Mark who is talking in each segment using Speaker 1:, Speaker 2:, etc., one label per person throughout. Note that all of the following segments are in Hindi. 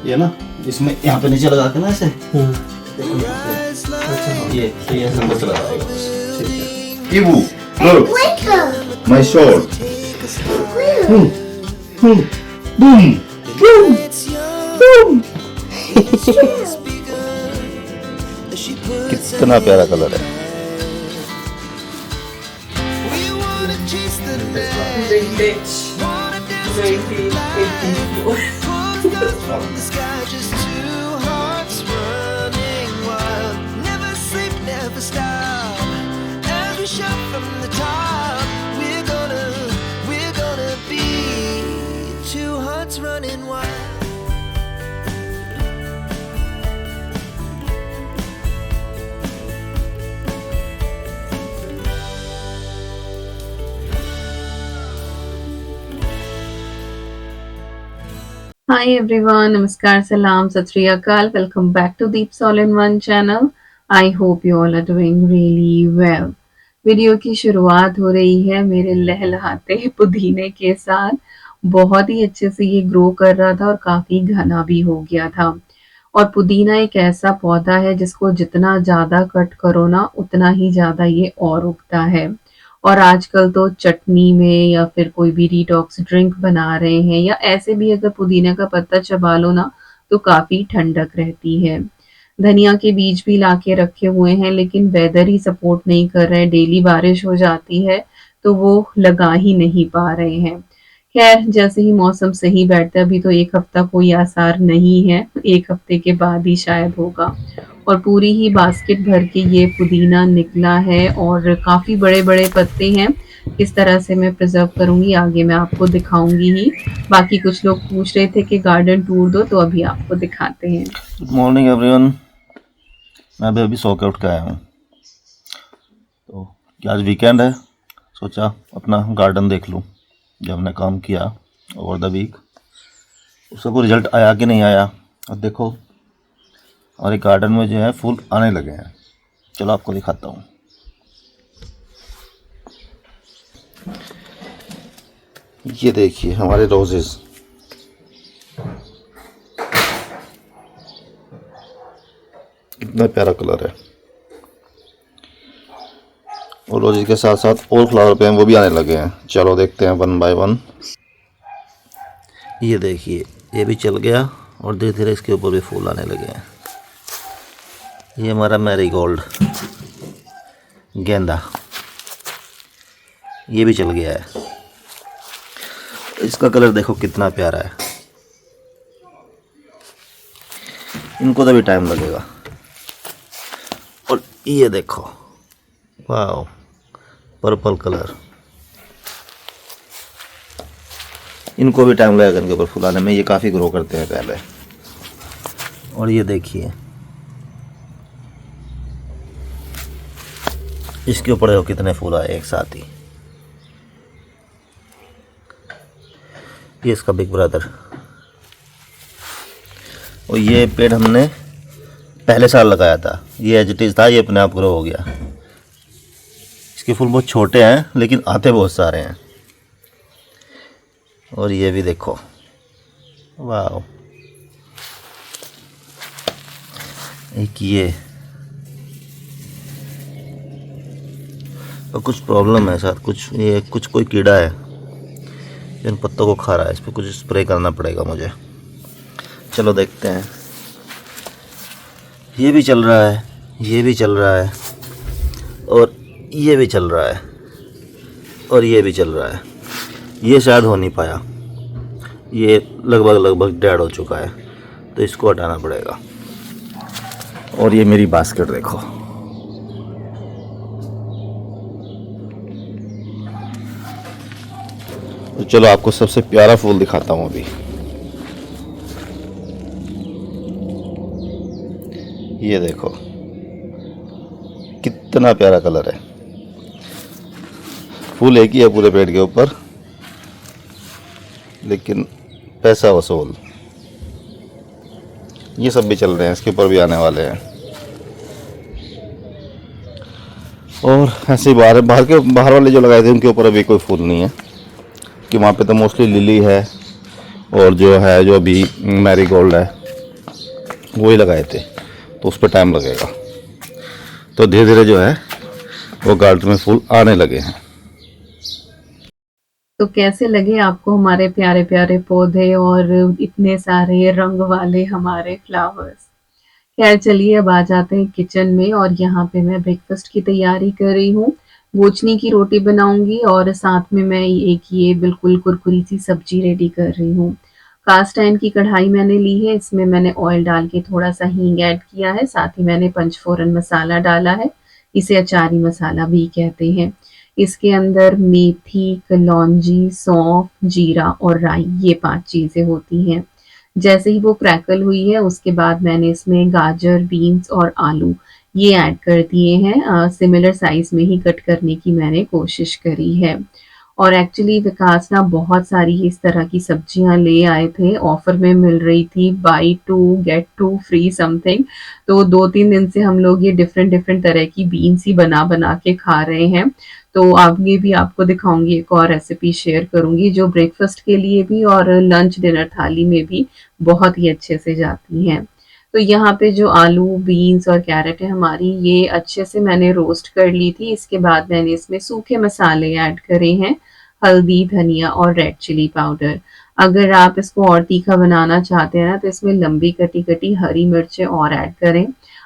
Speaker 1: ये ना इसमें यहाँ पे नीचे लगा के ना ऐसे ये ऐसे बस लगाएगा
Speaker 2: Ibu, look, my sword.
Speaker 1: Boom boom boom.
Speaker 2: कितना प्यारा कलर है।
Speaker 3: Vintage 1984.
Speaker 4: Running wild.
Speaker 3: Hi everyone, Namaskar, Salam, Sat Shri Akal. Welcome back to Deeps All in One channel. I hope you all are doing really well. Video की शुरुआत हो रही है मेरे लहलहाते पुदीने के साथ। बहुत ही अच्छे से ये ग्रो कर रहा था और काफ़ी घना भी हो गया था। और पुदीना एक ऐसा पौधा है जिसको जितना ज़्यादा कट करो ना उतना ही ज़्यादा ये और उगता है। और आजकल तो चटनी में या फिर कोई भी डिटॉक्स ड्रिंक बना रहे हैं या ऐसे भी अगर पुदीने का पत्ता चबा लो ना तो काफ़ी ठंडक रहती है। धनिया के बीज भी लाके रखे हुए हैं लेकिन वेदर ही सपोर्ट नहीं कर रहे हैं, डेली बारिश हो जाती है तो वो लगा ही नहीं पा रहे हैं। खैर जैसे ही मौसम सही बैठता है, अभी तो 1 हफ्ता कोई आसार नहीं है, 1 हफ्ते के बाद ही शायद होगा। और पूरी ही बास्केट भर के ये पुदीना निकला है और काफ़ी बड़े-बड़े पत्ते हैं। किस तरह से मैं प्रिज़र्व करूँगी आगे मैं आपको दिखाऊँगी ही। बाकी कुछ लोग पूछ रहे थे कि गार्डन टूर दो तो अभी आपको दिखाते हैं।
Speaker 2: Good morning everyone. मैं अभी सो के उठ के आया हूँ। तो आज वीकेंड है, सोचा अपना गार्डन देख लूँ। जब हमने काम किया ओवर द वीक उसका कोई रिजल्ट आया कि नहीं आया। और देखो हमारे गार्डन में जो है फूल आने लगे हैं। चलो आपको दिखाता हूँ। ये देखिए हमारे रोजेस, कितना प्यारा कलर है। और रोजेस के साथ साथ और फ्लावर पे हैं वो भी आने लगे हैं। चलो देखते हैं वन बाय वन। ये देखिए ये भी चल गया और धीरे धीरे इसके ऊपर भी फूल आने लगे हैं। ये हमारा मैरीगोल्ड गेंदा, ये भी चल गया है। इसका कलर देखो कितना प्यारा है। इनको तो भी टाइम लगेगा। और ये देखो वाह, पर्पल कलर, इनको भी टाइम लगेगा इनके ऊपर फूल आने में। ये काफ़ी ग्रो करते हैं पहले। और ये देखिए इसके ऊपर देखो कितने फूल आए एक साथ ही। ये इसका बिग ब्रदर। और ये पेड़ हमने पहले साल लगाया था, ये एज इट इज़ था, ये अपने आप ग्रो हो गया। इसके फूल बहुत छोटे हैं लेकिन आते बहुत सारे हैं। और ये भी देखो वाह, एक ये और कुछ प्रॉब्लम है साथ, कुछ कोई कीड़ा है इन पत्तों को खा रहा है। इस पर कुछ स्प्रे करना पड़ेगा मुझे। चलो देखते हैं। ये भी चल रहा है, ये भी चल रहा है, और ये भी चल रहा है, और ये भी चल रहा है। ये शायद हो नहीं पाया, ये लगभग डेड हो चुका है तो इसको हटाना पड़ेगा। और ये मेरी बास्केट देखो, तो चलो आपको सबसे प्यारा फूल दिखाता हूँ अभी। ये देखो कितना प्यारा कलर है। फूल एक ही है पूरे पेड़ के ऊपर, लेकिन पैसा वसूल। ये सब भी चल रहे हैं, इसके ऊपर भी आने वाले हैं। और ऐसे ही बाहर वाले जो लगाए थे उनके ऊपर अभी कोई फूल नहीं है, कि वहाँ पे तो मोस्टली लिली है और जो अभी मैरीगोल्ड है वही लगाए थे, तो उस पर टाइम लगेगा। तो धीरे धीरे जो है वो गार्डन में फूल आने लगे हैं।
Speaker 3: तो कैसे लगे आपको हमारे प्यारे प्यारे पौधे और इतने सारे रंग वाले हमारे फ्लावर्स? खैर चलिए अब आ जाते हैं किचन में, और यहाँ पे मैं ब्रेकफास्ट की तैयारी कर रही हूँ। गोचनी की रोटी बनाऊंगी और साथ में मैं एक ये बिल्कुल कुरकुरी सी सब्जी रेडी कर रही हूँ। कास्ट आयरन की कढ़ाई मैंने ली है, इसमें मैंने ऑयल डाल के थोड़ा सा हींग ऐड किया है, साथ ही मैंने पंचफोरन मसाला डाला है, इसे अचारी मसाला भी कहते हैं। इसके अंदर मेथी, कलौंजी, सौंफ, जीरा और राई, ये 5 चीजें होती हैं। जैसे ही वो क्रैकल हुई है उसके बाद मैंने इसमें गाजर, बीन्स और आलू ये ऐड कर दिए हैं। सिमिलर साइज में ही कट करने की मैंने कोशिश करी है। और एक्चुअली विकास ना बहुत सारी इस तरह की सब्जियां ले आए थे, ऑफर में मिल रही थी, बाई 2 गेट 2 फ्री समथिंग। तो 2-3 दिन से हम लोग ये डिफरेंट डिफरेंट तरह की बीन्स ही बना बना के खा रहे हैं। तो आगे भी आपको दिखाऊंगी, एक और रेसिपी शेयर करूंगी जो ब्रेकफास्ट के लिए भी और लंच डिनर थाली में भी बहुत ही अच्छे से जाती हैं। तो यहाँ पे जो आलू, बीन्स और कैरेट है हमारी, ये अच्छे से मैंने रोस्ट कर ली थी। इसके बाद मैंने इसमें सूखे मसाले ऐड करे हैं, हल्दी, धनिया और रेड चिली पाउडर। अगर आप इसको और तीखा बनाना चाहते हैं ना तो इसमें लंबी कटी कटी हरी मिर्चें और ऐड करें।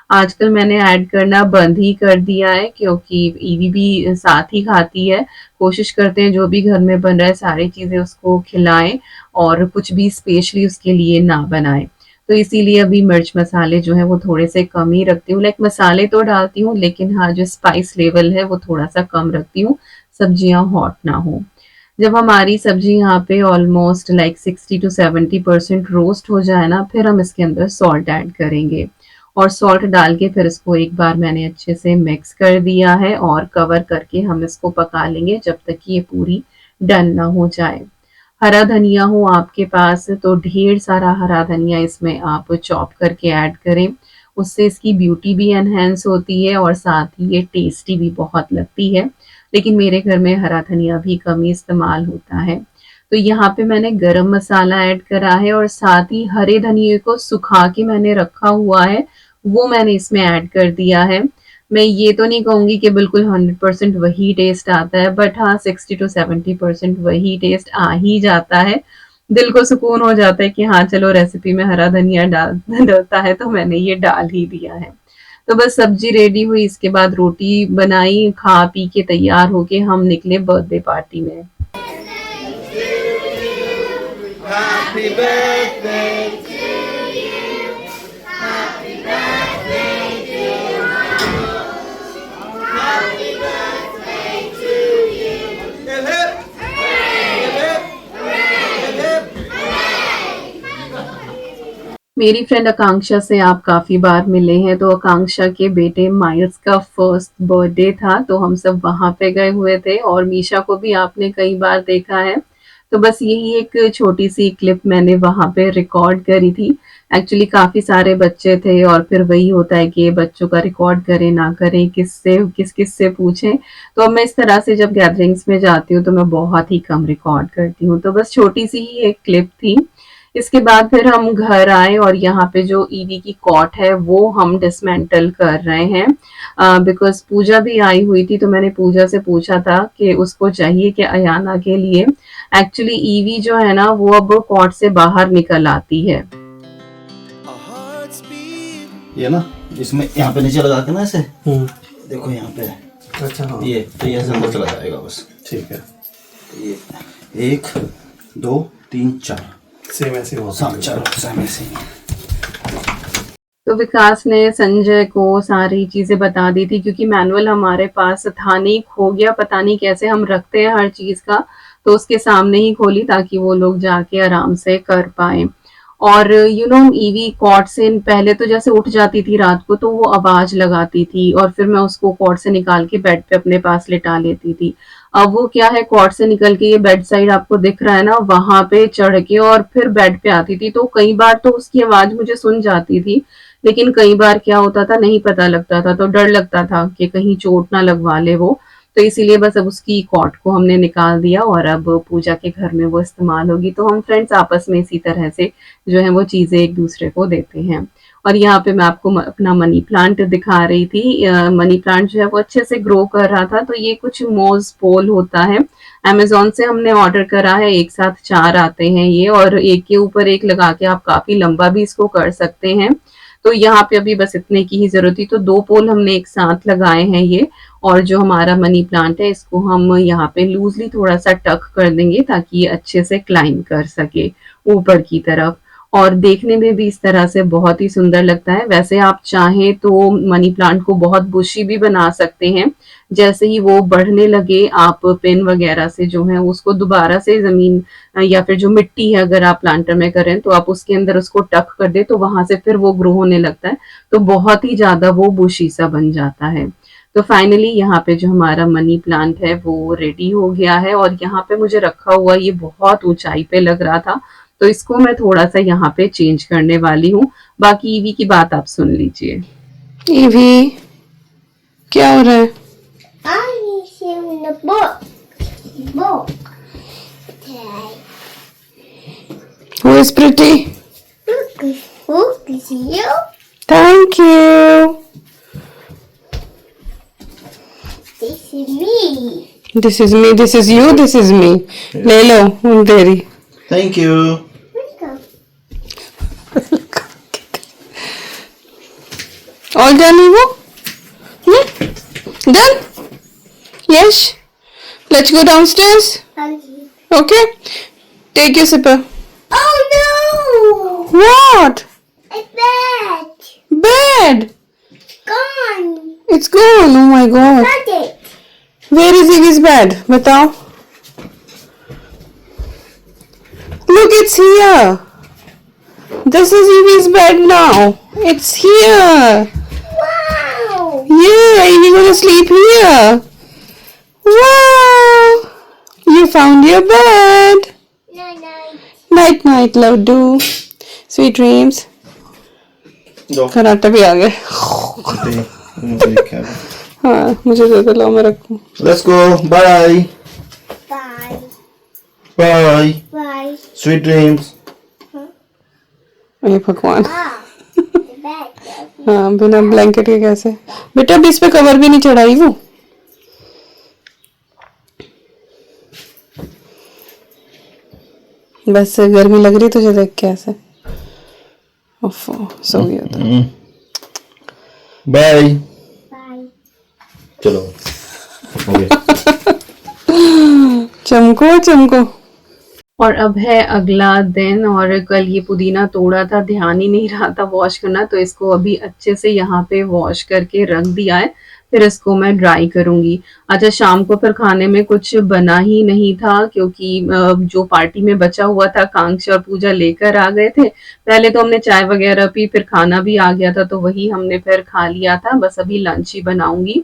Speaker 3: आजकल मैंने ऐड करना बंद ही कर दिया है क्योंकि ईवी भी साथ ही खाती है। कोशिश करते हैं जो भी घर में बन रहा है सारी चीज़ें उसको खिलाएं और कुछ भी स्पेशली उसके लिए ना बनाएं। तो इसीलिए अभी मिर्च मसाले जो है वो थोड़े से कम ही रखती हूँ। लाइक मसाले तो डालती हूँ लेकिन हाँ, जो स्पाइस लेवल है वो थोड़ा सा कम रखती हूँ, सब्जियां हॉट ना हो। जब हमारी सब्जी यहाँ पे ऑलमोस्ट लाइक 60 to 70% रोस्ट हो जाए ना, फिर हम इसके अंदर सॉल्ट ऐड करेंगे। और सॉल्ट डाल के फिर इसको एक बार मैंने अच्छे से मिक्स कर दिया है और कवर करके हम इसको पका लेंगे जब तक कि ये पूरी डन ना हो जाए। हरा धनिया हो आपके पास तो ढेर सारा हरा धनिया इसमें आप चॉप करके ऐड करें, उससे इसकी ब्यूटी भी एनहेंस होती है और साथ ही ये टेस्टी भी बहुत लगती है। लेकिन मेरे घर में हरा धनिया भी कम ही इस्तेमाल होता है। तो यहाँ पे मैंने गरम मसाला ऐड करा है और साथ ही हरे धनिये को सुखा के मैंने रखा हुआ है, वो मैंने इसमें ऐड कर दिया है। मैं ये तो नहीं कहूँगी कि बिल्कुल 100% वही टेस्ट आता है, बट हाँ 60 to 70% वही टेस्ट आ ही जाता है। दिल को सुकून हो जाता है कि हाँ चलो रेसिपी में हरा धनिया डलता है तो मैंने ये डाल ही दिया है। तो बस सब्जी रेडी हुई, इसके बाद रोटी बनाई, खा पी के तैयार होके हम निकले बर्थडे पार्टी में।
Speaker 1: Happy birthday.
Speaker 3: मेरी फ्रेंड आकांक्षा से आप काफी बार मिले हैं, तो आकांक्षा के बेटे माइल्स का फर्स्ट बर्थडे था तो हम सब वहां पे गए हुए थे और मीशा को भी आपने कई बार देखा है। तो बस यही एक छोटी सी क्लिप मैंने वहां पे रिकॉर्ड करी थी। एक्चुअली काफी सारे बच्चे थे और फिर वही होता है कि बच्चों का रिकॉर्ड करें ना करें, किस से पूछें। तो अब मैं इस तरह से जब गैदरिंग्स में जाती हूँ तो मैं बहुत ही कम रिकॉर्ड करती हूँ। तो बस छोटी सी ही एक क्लिप थी। इसके बाद फिर हम घर आए और यहाँ पे जो ईवी की कॉट है वो हम डिसमेंटल कर रहे हैं बिकॉज पूजा भी आई हुई थी। तो मैंने पूजा से पूछा था कि उसको चाहिए कि अयाना के लिए। एक्चुअली ईवी जो है ना वो अब कॉट से बाहर निकल आती है।
Speaker 2: ये ना इसमें यहाँ पे नीचे लगा के ना ऐसे देखो यहाँ पे।
Speaker 1: अच्छा हाँ,
Speaker 2: ये तो ये ऐसे अंदर चला जाएगा बस।
Speaker 1: ठीक है,
Speaker 2: ये 1 2 3 4
Speaker 1: सेम ऐसे हो
Speaker 2: चार सेम ऐसे ही।
Speaker 3: तो विकास ने संजय को सारी चीजें बता दी थी क्योंकि मैनुअल हमारे पास था नहीं, खो गया, पता नहीं कैसे हम रखते हैं हर चीज का। तो उसके सामने ही खोली ताकि वो लोग जाके आराम से कर पाए। और ईवी कॉट से पहले तो जैसे उठ जाती थी रात को तो वो आवाज लगाती थी और फिर मैं उसको कॉट से निकाल के बेड पे अपने पास लिटा लेती थी। अब वो क्या है, कॉट से निकल के ये बेड साइड आपको दिख रहा है ना, वहां पे चढ़ के और फिर बेड पे आती थी। तो कई बार तो उसकी आवाज मुझे सुन जाती थी लेकिन कई बार क्या होता था नहीं पता लगता था, तो डर लगता था कि कहीं चोट ना लगवा ले वो। तो इसीलिए बस अब उसकी कॉट को हमने निकाल दिया और अब पूजा के घर में वो इस्तेमाल होगी। तो हम फ्रेंड्स आपस में इसी तरह से जो है वो चीज़ें एक दूसरे को देते हैं। और यहाँ पे मैं आपको अपना मनी प्लांट दिखा रही थी। मनी प्लांट जो है वो अच्छे से ग्रो कर रहा था। तो ये कुछ मोज पोल होता है, अमेज़न से हमने ऑर्डर करा है। एक साथ 4 आते हैं ये, और एक के ऊपर एक लगा के आप काफ़ी लंबा भी इसको कर सकते हैं। तो यहाँ पे अभी बस इतने की ही ज़रूरत थी, तो 2 पोल हमने एक साथ लगाए हैं ये। और जो हमारा मनी प्लांट है इसको हम यहाँ पे लूज़ली थोड़ा-सा टक कर देंगे ताकि ये अच्छे से क्लाइंब कर सके ऊपर की तरफ। और देखने में भी इस तरह से बहुत ही सुंदर लगता है। वैसे आप चाहें तो मनी प्लांट को बहुत बुशी भी बना सकते हैं। जैसे ही वो बढ़ने लगे आप पेन वगैरह से जो है उसको दोबारा से ज़मीन या फिर जो मिट्टी है अगर आप प्लांटर में करें तो आप उसके अंदर उसको टक कर दें, तो वहां से फिर वो ग्रो होने लगता है। तो बहुत ही ज़्यादा वो बुशी सा बन जाता है। तो फाइनली यहाँ पे जो हमारा मनी प्लांट है वो रेडी हो गया है। और यहाँ पे मुझे रखा हुआ ये बहुत ऊंचाई पे लग रहा था, तो इसको मैं थोड़ा सा यहाँ पे चेंज करने वाली हूँ। बाकी ईवी की बात आप सुन लीजिए। ईवी, क्या हो रहा है?
Speaker 4: I'm reading the book. Book. Okay.
Speaker 3: Who is pretty?
Speaker 4: Look is you.
Speaker 3: Thank you.
Speaker 4: This is me.
Speaker 3: This is me, this is you, this is me. ले लो हूँ तेरी।
Speaker 1: Thank you.
Speaker 3: All done, Evo? Done? Yes. Let's go downstairs. Okay. Take your sipper.
Speaker 4: Oh no!
Speaker 3: What?
Speaker 4: It's bad.
Speaker 3: Bed.
Speaker 4: Gone.
Speaker 3: It's gone. Oh my God.
Speaker 4: Got it.
Speaker 3: Where is Iggy's bed? बताओ. Look, it's here. This is Evie's bed now. It's here.
Speaker 4: Wow.
Speaker 3: Yeah, Evie gonna sleep here. Wow. You found your bed.
Speaker 4: Night night.
Speaker 3: Night night, love do. Sweet dreams.
Speaker 1: Go.
Speaker 3: खराटा भी आ गया. हाँ, मुझे दे दो, लो मैं रखूं.
Speaker 1: Let's go. Bye.
Speaker 4: Bye.
Speaker 1: Bye.
Speaker 4: Bye.
Speaker 1: Sweet dreams.
Speaker 3: ये भगवान.
Speaker 4: Ah. The bed.
Speaker 3: हाँ, बिना ब्लैंकेट के कैसे? बेटा अब इस पे कवर भी नहीं चढ़ाई वो. बस गर्मी लग रही तुझे देख के ऐसे. ओफो, सो गया था.
Speaker 1: Bye.
Speaker 4: Bye.
Speaker 1: चलो. हो गया.
Speaker 3: चमको चमको. और अब है अगला दिन, और कल ये पुदीना तोड़ा था, ध्यान ही नहीं रहा था वॉश करना, तो इसको अभी अच्छे से यहाँ पे वॉश करके रख दिया है. फिर इसको मैं ड्राई करूंगी. अच्छा, शाम को फिर खाने में कुछ बना ही नहीं था क्योंकि जो पार्टी में बचा हुआ था कांक्ष और पूजा लेकर आ गए थे. पहले तो हमने चाय वगैरह पी, फिर खाना भी आ गया था, तो वही हमने फिर खा लिया था. बस अभी लंच ही बनाऊंगी.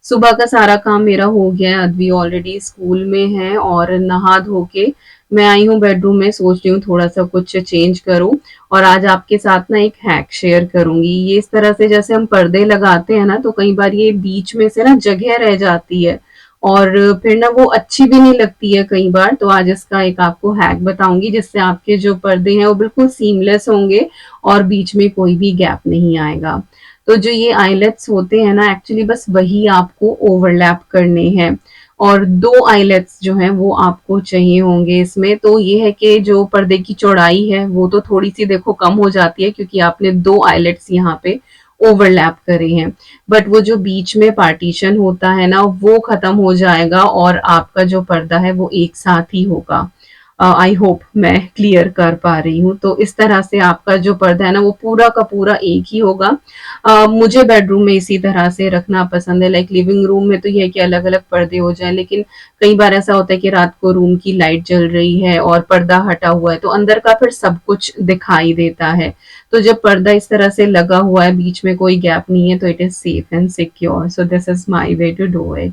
Speaker 3: सुबह का सारा काम मेरा हो गया है. अद्वी ऑलरेडी स्कूल में है और नहा धो के मैं आई हूँ बेडरूम में. सोच रही हूँ थोड़ा सा कुछ चेंज करूँ, और आज आपके साथ ना एक हैक शेयर करूंगी. ये इस तरह से जैसे हम पर्दे लगाते हैं ना, तो कई बार ये बीच में से ना जगह रह जाती है और फिर ना वो अच्छी भी नहीं लगती है कई बार. तो आज इसका एक आपको हैक बताऊंगी जिससे आपके जो पर्दे हैं वो बिल्कुल सीमलेस होंगे और बीच में कोई भी गैप नहीं आएगा. तो जो ये आईलेट्स होते हैं ना, एक्चुअली बस वही आपको ओवरलैप करने हैं, और 2 आईलेट्स जो हैं वो आपको चाहिए होंगे इसमें. तो ये है कि जो पर्दे की चौड़ाई है वो तो थोड़ी सी देखो कम हो जाती है क्योंकि आपने 2 आईलेट्स यहाँ पे ओवरलैप करे हैं, बट वो जो बीच में पार्टीशन होता है ना वो खत्म हो जाएगा और आपका जो पर्दा है वो एक साथ ही होगा. आई होप मैं क्लियर कर पा रही हूँ. तो इस तरह से आपका जो पर्दा है ना वो पूरा का पूरा एक ही होगा. मुझे बेडरूम में इसी तरह से रखना पसंद है. लाइक लिविंग रूम में तो ये है कि अलग अलग पर्दे हो जाए, लेकिन कई बार ऐसा होता है कि रात को रूम की लाइट जल रही है और पर्दा हटा हुआ है तो अंदर का फिर सब कुछ दिखाई देता है. तो जब पर्दा इस तरह से लगा हुआ है, बीच में कोई गैप नहीं है, तो it is safe and secure. So this is my way to do it.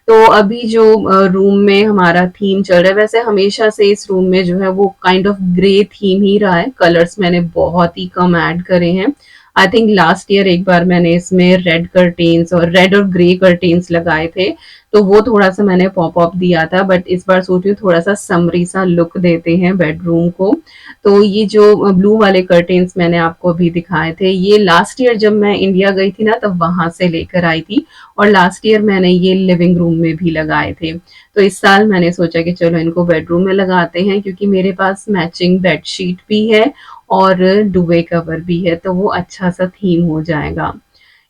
Speaker 3: तो अभी जो रूम में हमारा थीम चल रहा है, वैसे हमेशा से इस रूम में जो है वो काइंड ऑफ ग्रे थीम ही रहा है. कलर्स मैंने बहुत ही कम ऐड करे हैं. आई थिंक लास्ट ईयर एक बार मैंने इसमें रेड और ग्रे कर्टेन्स लगाए थे, तो वो थोड़ा सा मैंने पॉप अप दिया था, बट इस बार सोच रही हूँ थोड़ा सा समरी सा लुक देते हैं बेडरूम को। तो ये जो ब्लू वाले कर्टेन्स मैंने आपको अभी दिखाए थे, ये लास्ट ईयर जब मैं इंडिया गई थी ना, तब वहां से लेकर आई थी, और लास्ट ईयर मैंने ये लिविंग रूम में भी लगाए थे। तो इस साल मैंने सोचा कि चलो इनको बेडरूम में लगाते हैं, क्योंकि मेरे पास मैचिंग बेडशीट भी है और दुवे कवर भी है, तो वो अच्छा सा थीम हो जाएगा।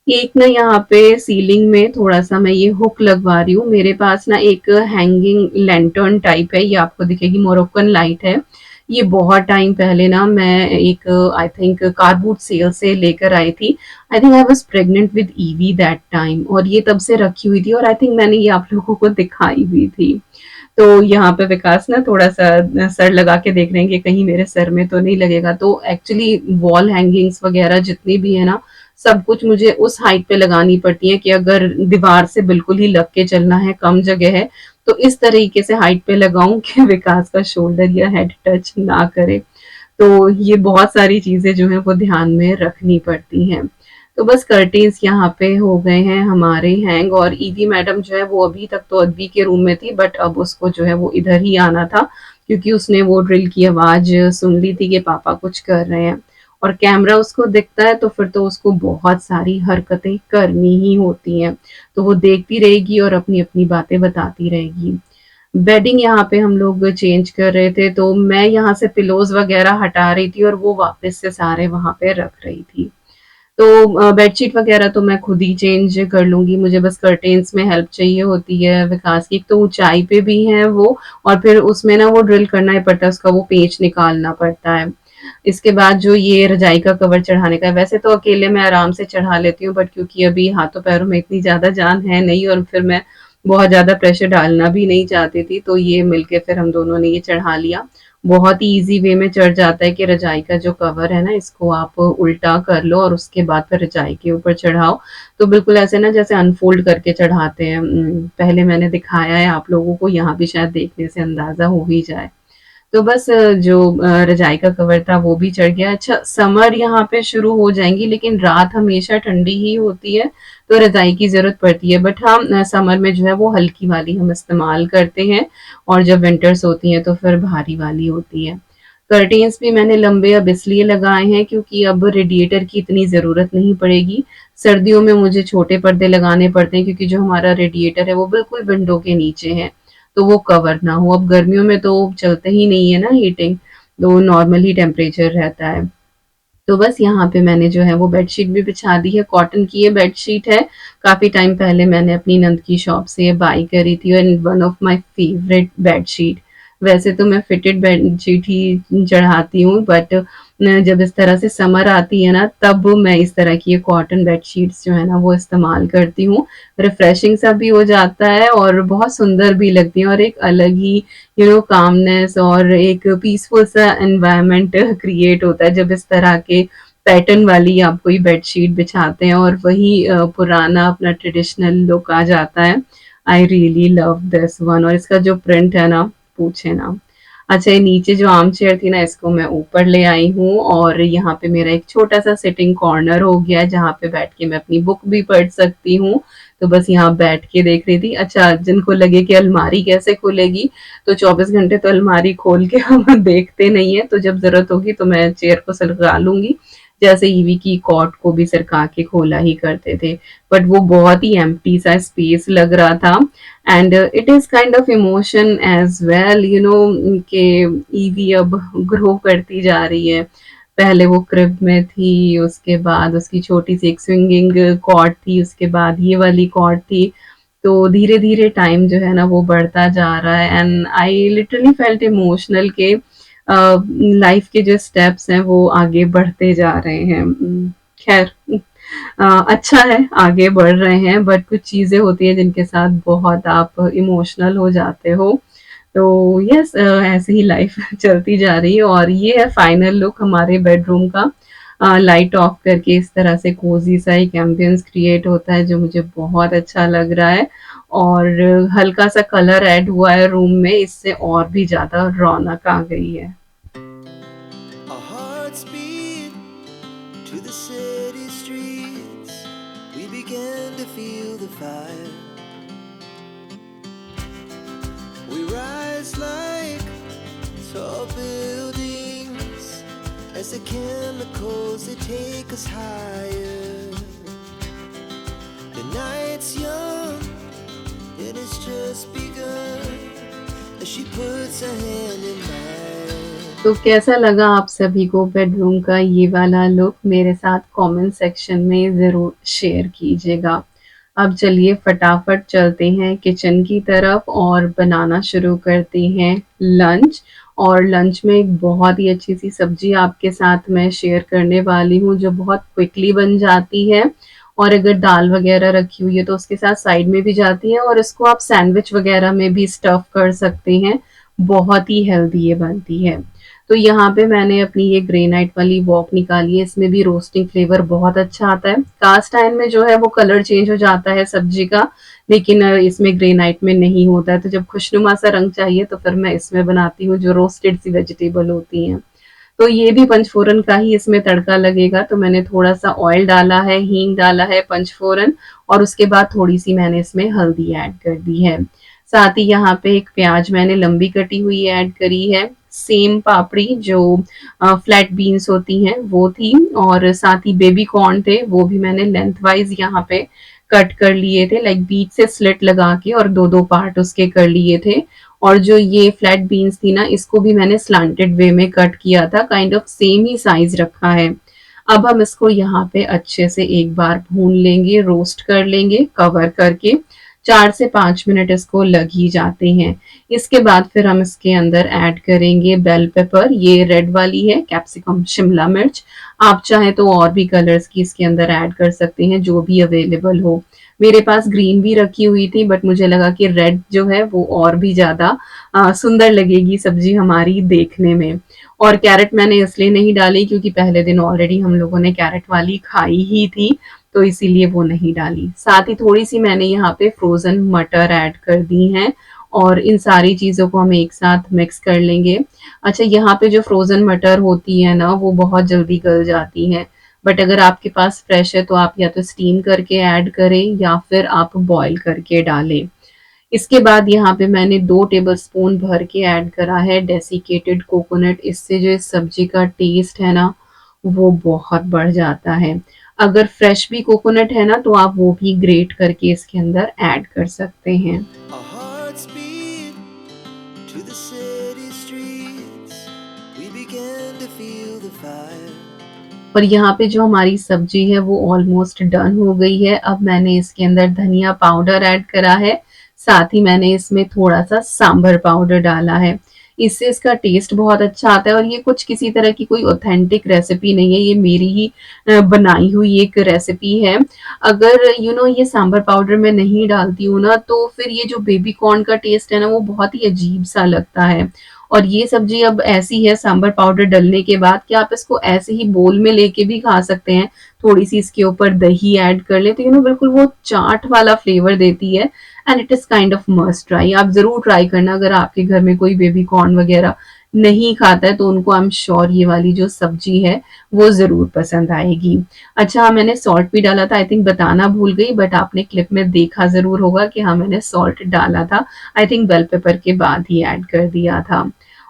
Speaker 3: एक ना यहाँ पे सीलिंग में थोड़ा सा मैं ये हुक लगवा रही हूँ। मेरे पास ना एक हैंगिंग लैंटर्न टाइप है, ये आपको दिखेगी, मोरक्कन लाइट है। ये बहुत टाइम पहले ना मैं एक आई थिंक कारबूट सेल से लेकर आई थी। I think I was pregnant with EV that time, और ये तब से रखी हुई थी, और आई थिंक मैंने ये आप लोगों को दिखाई भी थी। तो यहाँ पे विकास ना थोड़ा सा सर लगा के देख रहे हैं कि कहीं मेरे सर में तो नहीं लगेगा। तो एक्चुअली वॉल हैंगिंग्स वगैरह जितनी भी है ना, सब कुछ मुझे उस हाइट पे लगानी पड़ती है कि अगर दीवार से बिल्कुल ही लग के चलना है, कम जगह है, तो इस तरीके से हाइट पे लगाऊं कि विकास का शोल्डर या हेड टच ना करे। तो ये बहुत सारी चीजें जो है वो ध्यान में रखनी पड़ती हैं। तो बस कर्टेन्स यहाँ पे हो गए हैं हमारे हैंग, और ईवी मैडम जो है वो अभी तक तो अदबी के रूम में थी, बट अब उसको जो है वो इधर ही आना था, क्योंकि उसने वो ड्रिल की आवाज सुन ली थी कि पापा कुछ कर रहे हैं, और कैमरा उसको दिखता है तो फिर तो उसको बहुत सारी हरकतें करनी ही होती हैं। तो वो देखती रहेगी और अपनी अपनी बातें बताती रहेगी। बेडिंग यहाँ पे हम लोग चेंज कर रहे थे, तो मैं यहाँ से पिलोज वगैरह हटा रही थी और वो वापस से सारे वहां पे रख रही थी। तो बेडशीट वगैरह तो मैं खुद ही चेंज कर लूंगी, मुझे बस कर्टेन्स में हेल्प चाहिए होती है विकास की। एक तो ऊंचाई पे भी है वो, और फिर उसमें ना वो ड्रिल करना ही पड़ता है, उसका वो पेच निकालना पड़ता है। इसके बाद जो ये रजाई का कवर चढ़ाने का है, वैसे तो अकेले मैं आराम से चढ़ा लेती हूँ, बट क्योंकि अभी हाथों पैरों में इतनी ज्यादा जान है नहीं, और फिर मैं बहुत ज्यादा प्रेशर डालना भी नहीं चाहती थी, तो ये मिलके फिर हम दोनों ने ये चढ़ा लिया। बहुत ही ईजी वे में चढ़ जाता है कि रजाई का जो कवर है ना, इसको आप उल्टा कर लो और उसके बाद फिर रजाई के ऊपर चढ़ाओ, तो बिल्कुल ऐसे ना जैसे अनफोल्ड करके चढ़ाते हैं। पहले मैंने दिखाया है आप लोगों को, यहाँ भी शायद देखने से अंदाजा हो ही जाए। तो बस जो रजाई का कवर था वो भी चढ़ गया। अच्छा, समर यहाँ पे शुरू हो जाएंगी, लेकिन रात हमेशा ठंडी ही होती है, तो रजाई की जरूरत पड़ती है, बट हाँ समर में जो है वो हल्की वाली हम इस्तेमाल करते हैं, और जब विंटर्स होती हैं तो फिर भारी वाली होती है। कर्टेन्स भी मैंने लंबे अब इसलिए लगाए हैं क्योंकि अब रेडिएटर की इतनी ज़रूरत नहीं पड़ेगी। सर्दियों में मुझे छोटे पर्दे लगाने पड़ते हैं, क्योंकि जो हमारा रेडिएटर है वो बिल्कुल विंडो के नीचे है, तो वो कवर ना हो। अब गर्मियों में तो चलते ही नहीं है ना हीटिंग, तो नॉर्मल ही टेम्परेचर रहता है। तो बस यहाँ पे मैंने जो है वो बेडशीट भी बिछा दी है, कॉटन की ये बेडशीट है। काफ़ी टाइम पहले मैंने अपनी नंद की शॉप से ये बाई करी थी, and one of my favourite bedsheet. वैसे तो मैं फिटेड बेडशीट ही चढ़ाती हूँ, बट जब इस तरह से समर आती है ना, तब मैं इस तरह की ये कॉटन बेडशीट्स जो है ना वो इस्तेमाल करती हूँ। रिफ्रेशिंग सा भी हो जाता है और बहुत सुंदर भी लगती है, और एक अलग ही कामनेस और एक पीसफुल सा एनवायरनमेंट क्रिएट होता है जब इस तरह के पैटर्न वाली आप कोई बेडशीट बिछाते हैं, और वही पुराना अपना ट्रेडिशनल लुक आ जाता है। I really love this one, और इसका जो प्रिंट है ना, पूछे ना। अच्छा, ये नीचे जो आर्म चेयर थी ना, इसको मैं ऊपर ले आई हूँ, और यहाँ पे मेरा एक छोटा सा सिटिंग कॉर्नर हो गया है, जहाँ पे बैठ के मैं अपनी बुक भी पढ़ सकती हूँ। तो बस यहाँ बैठ के देख रही थी। अच्छा, जिनको लगे कि अलमारी कैसे खुलेगी, तो 24 घंटे तो अलमारी खोल के हम देखते नहीं है, तो जब जरूरत होगी तो मैं चेयर को सरका लूंगी, जैसे ईवी की कॉट को भी सरका के खोला ही करते थे। बट वो बहुत ही एम्प्टी सा स्पेस लग रहा था, and it is kind of emotion as well, कि ईवी अब ग्रो करती जा रही है। पहले वो क्रिब में थी, उसके बाद उसकी छोटी सी एक स्विंगिंग कॉर्ड थी, उसके बाद ये वाली कॉर्ड थी। तो धीरे धीरे टाइम जो है ना वो बढ़ता जा रहा है, and I literally felt emotional के लाइफ के जो स्टेप्स हैं वो आगे बढ़ते जा रहे हैं। खैर, अच्छा है आगे बढ़ रहे हैं, बट कुछ चीजें होती हैं जिनके साथ बहुत आप इमोशनल हो जाते हो। तो यस, ऐसे ही लाइफ चलती जा रही है, और ये है फाइनल लुक हमारे बेडरूम का। लाइट ऑफ करके इस तरह से कोजी सा एक एम्बियंस क्रिएट होता है, जो मुझे बहुत अच्छा लग रहा है, और हल्का सा कलर ऐड हुआ है रूम में, इससे और भी ज्यादा रौनक आ गई है।
Speaker 5: Our hearts beat to the city rise like tall buildings as the chemicals they take us higher. The night's young and it's just begun as she puts her hand in mine.
Speaker 3: तो कैसा लगा आप सभी को बेडरूम का ये वाला लुक? मेरे साथ कमेंट सेक्शन में ज़रूर शेयर कीजिएगा। अब चलिए फटाफट चलते हैं किचन की तरफ और बनाना शुरू करते हैं लंच। और लंच में एक बहुत ही अच्छी सी सब्जी आपके साथ मैं शेयर करने वाली हूँ जो बहुत क्विकली बन जाती है। और अगर दाल वगैरह रखी हुई है तो उसके साथ साइड में भी जाती है और इसको आप सैंडविच वगैरह में भी स्टफ कर सकते हैं। बहुत ही हेल्दी ये बनती है। तो यहाँ पे मैंने अपनी ये ग्रेनाइट वाली वॉक निकाली है। इसमें भी रोस्टिंग फ्लेवर बहुत अच्छा आता है। कास्ट आयरन में जो है वो कलर चेंज हो जाता है सब्जी का, लेकिन इसमें ग्रेनाइट में नहीं होता है। तो जब खुशनुमा सा रंग चाहिए तो फिर मैं इसमें बनाती हूँ जो रोस्टेड सी वेजिटेबल होती हैं। तो ये भी पंचफोरन का ही इसमें तड़का लगेगा। तो मैंने थोड़ा सा ऑयल डाला है, हींग डाला है, पंचफोरन, और उसके बाद थोड़ी सी मैंने इसमें हल्दी ऐड कर दी है। साथ ही यहाँ पे एक प्याज मैंने लंबी कटी हुई ऐड करी है। सेम पापड़ी जो फ्लैट बीन्स होती हैं वो थी, और साथ ही बेबी कॉर्न थे वो भी मैंने लेंथ वाइज यहाँ पे कट कर लिए थे, लाइक बीच से स्लिट लगा के, और दो दो पार्ट उसके कर लिए थे। और जो ये फ्लैट बीन्स थी ना, इसको भी मैंने स्लांटेड वे में कट किया था, kind of same he size रखा है। अब हम इसको यहाँ पे अच्छे से एक बार भून लेंगे, रोस्ट कर लेंगे कवर करके। 4 से 5 मिनट इसको लग ही जाते हैं। इसके बाद फिर हम इसके अंदर ऐड करेंगे बेल पेपर, ये रेड वाली है, कैप्सिकम शिमला मिर्च। आप चाहें तो और भी कलर्स की इसके अंदर ऐड कर सकते हैं, जो भी अवेलेबल हो। मेरे पास ग्रीन भी रखी हुई थी, बट मुझे लगा कि रेड जो है वो और भी ज़्यादा सुंदर लगेगी सब्जी हमारी देखने में। और कैरेट मैंने इसलिए नहीं डाली क्योंकि पहले दिन ऑलरेडी हम लोगों ने कैरेट वाली खाई ही थी, तो इसीलिए वो नहीं डाली। साथ ही थोड़ी सी मैंने यहाँ पे फ्रोजन मटर ऐड कर दी हैं, और इन सारी चीज़ों को हम एक साथ मिक्स कर लेंगे। अच्छा, यहाँ पे जो फ्रोजन मटर होती है ना, वो बहुत जल्दी गल जाती है, बट अगर आपके पास फ्रेश है तो आप या तो स्टीम करके ऐड करें या फिर आप बॉईल करके डालें। इसके बाद यहाँ पे मैंने 2 टेबलस्पून भर के ऐड करा है डेसिकेटेड कोकोनट। इससे जो इस सब्जी का टेस्ट है ना, वो बहुत बढ़ जाता है। अगर फ्रेश भी कोकोनट है ना, तो आप वो भी ग्रेट करके इसके अंदर ऐड कर सकते हैं।
Speaker 5: Our hearts beat to the city streets. We began to feel the fire.
Speaker 3: और यहाँ पे जो हमारी सब्जी है वो ऑलमोस्ट डन हो गई है। अब मैंने इसके अंदर धनिया पाउडर ऐड करा है, साथ ही मैंने इसमें थोड़ा सा सांभर पाउडर डाला है। इससे इसका टेस्ट बहुत अच्छा आता है। और ये कुछ किसी तरह की कोई ऑथेंटिक रेसिपी नहीं है, ये मेरी ही बनाई हुई एक रेसिपी है। अगर ये सांभर पाउडर मैं नहीं डालती हूँ ना, तो फिर ये जो बेबी कॉर्न का टेस्ट है ना, वो बहुत ही अजीब सा लगता है। और ये सब्जी अब ऐसी है सांभर पाउडर डलने के बाद कि आप इसको ऐसे ही बोल में लेके भी खा सकते हैं। थोड़ी सी इसके ऊपर दही ऐड कर ले तो बिल्कुल वो चाट वाला फ्लेवर देती है, and it is kind of must try. आप जरूर ट्राई करना। अगर आपके घर में कोई बेबी कॉर्न वगैरह नहीं खाता है तो उनको आई एम श्योर ये वाली जो सब्जी है वो जरूर पसंद आएगी। अच्छा, मैंने सॉल्ट भी डाला था, आई थिंक बताना भूल गई, बट आपने क्लिप में देखा जरूर होगा कि हाँ, मैंने सॉल्ट डाला था। आई थिंक बेल पेपर के बाद ही ऐड कर दिया था।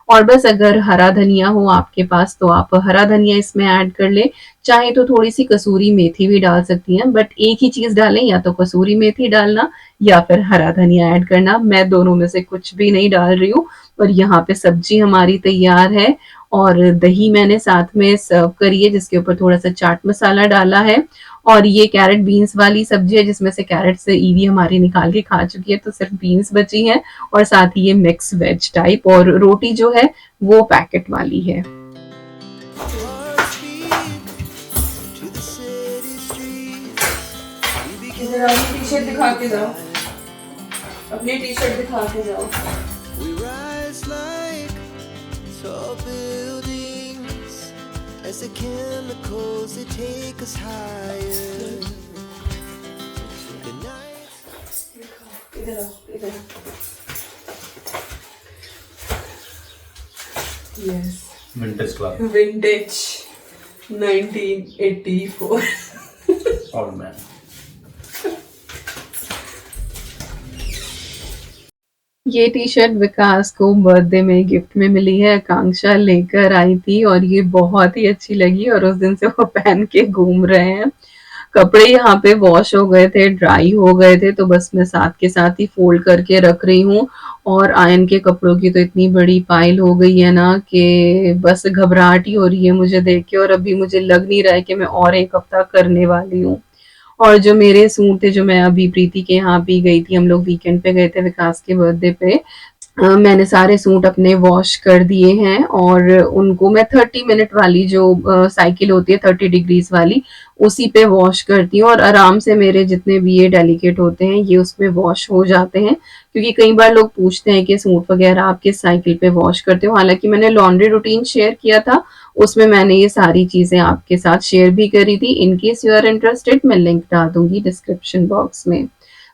Speaker 3: और बस अगर हरा धनिया हो आपके पास तो आप हरा धनिया इसमें ऐड कर ले, चाहे तो थोड़ी सी कसूरी मेथी भी डाल सकती हैं, बट एक ही चीज डालें, या तो कसूरी मेथी डालना या फिर हरा धनिया ऐड करना। मैं दोनों में से कुछ भी नहीं डाल रही हूँ। और यहाँ पे सब्जी हमारी तैयार है, और दही मैंने साथ में सर्व करी है जिसके ऊपर थोड़ा सा चाट मसाला डाला है। और ये कैरेट बीन्स वाली सब्जी है जिसमें से कैरेट से ईवी हमारी निकाल के खा चुकी है, तो सिर्फ बीन्स बची हैं। और साथ ही ये मिक्स वेज टाइप, और रोटी जो है वो पैकेट वाली है।
Speaker 5: Hearts beat to the city streets. We began
Speaker 3: T shirt दिखा के जाओ, अपनी टी शर्ट दिखा के जाओ।
Speaker 5: We rise like tall buildings as the chemicals they take us higher. The night
Speaker 3: इधर आओ, इधर। Yes,
Speaker 1: vintage club
Speaker 3: vintage 1984।
Speaker 1: और मैं
Speaker 3: ये टी शर्ट विकास को बर्थडे में गिफ्ट में मिली है, आकांक्षा लेकर आई थी और ये बहुत ही अच्छी लगी और उस दिन से वो पहन के घूम रहे हैं। कपड़े यहाँ पे वॉश हो गए थे, ड्राई हो गए थे, तो बस मैं साथ के साथ ही फोल्ड करके रख रही हूँ। और आयरन के कपड़ों की तो इतनी बड़ी पाइल हो गई है ना कि बस घबराहट ही हो रही है मुझे देख के, और अभी मुझे लग नहीं रहा है कि मैं और एक हफ्ता करने वाली हूँ। और जो मेरे सूट थे, जो मैं अभी प्रीति के यहाँ भी गई थी, हम लोग वीकेंड पे गए थे विकास के बर्थडे पे, मैंने सारे सूट अपने वॉश कर दिए हैं और उनको मैं 30 मिनट वाली जो साइकिल होती है 30 डिग्रीज वाली, उसी पे वॉश करती हूँ और आराम से मेरे जितने भी ये डेलिकेट होते हैं ये उसमें वॉश हो जाते हैं। क्योंकि कई बार लोग पूछते हैं कि सूट वगैरह आप किस साइकिल पे वॉश करते हो, हालांकि मैंने लॉन्ड्री रूटीन शेयर किया था, उसमें मैंने ये सारी चीजें आपके साथ शेयर भी करी थी। In case you are interested, मैं लिंक डाल दूंगी डिस्क्रिप्शन बॉक्स में।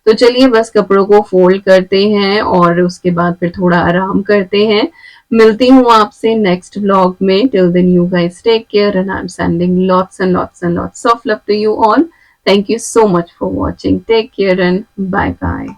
Speaker 3: तो चलिए बस कपड़ों को फोल्ड करते हैं और उसके बाद फिर थोड़ा आराम करते हैं। मिलती हूँ आपसे नेक्स्ट व्लॉग में। Till then you guys take care and I am sending lots and lots and lots of love to you all. Thank you so much for watching. Take care and bye bye.